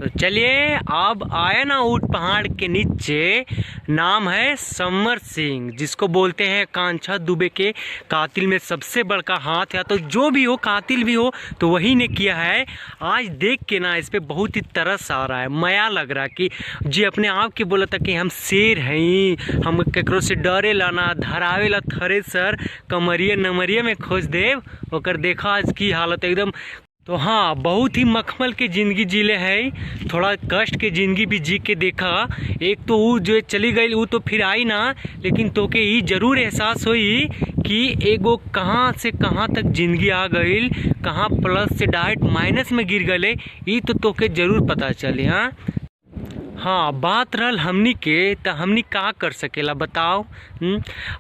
तो चलिए अब आए ना ऊंट पहाड़ के नीचे। नाम है समर सिंह, जिसको बोलते हैं कांछा दुबे के कातिल में सबसे बड़का हाथ है। तो जो भी हो, कातिल भी हो, तो वही ने किया है। आज देख के ना इस पे बहुत ही तरस आ रहा है, माया लग रहा है कि जी अपने आप के बोला था कि हम शेर हैं, हम केकरो से डरे लाना, धरावे ला थ्रेसर कमरिए नमरिए में खोज देव। ओकर देखा आज की हालत एकदम। तो हाँ, बहुत ही मखमल के ज़िंदगी जीले है, थोड़ा कष्ट के ज़िंदगी भी जी के देखा। एक तो वो जो चली गई वो तो फिर आई ना, लेकिन तोके ये जरूर एहसास हुई कि एगो कहाँ से कहाँ तक ज़िंदगी आ गई, कहाँ प्लस से डायरेक्ट माइनस में गिर गए, ये तो तोके जरूर पता चले। हाँ, बात रहल हमनी के, तो हमनी का कर सकेला बताओ।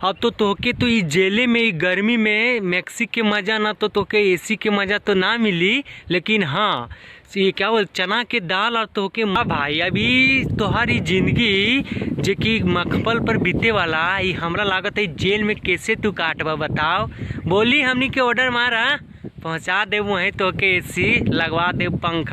अब तो तोके तो ई जेले में ई गर्मी में मैक्सी के मज़ा ना, तो तोके एसी के मज़ा तो ना मिली। लेकिन हाँ, ये क्या बोल चना के दाल और तोके भाई अभी तोहारी जिंदगी जे कि मखमल पर बीते वाला, ये हमरा लागत है जेल में कैसे तू काटबा बताओ। बोली हमनी के ऑर्डर मारा, पहुँचा दे वहीं तोके एसी लगवा दे, पंखा।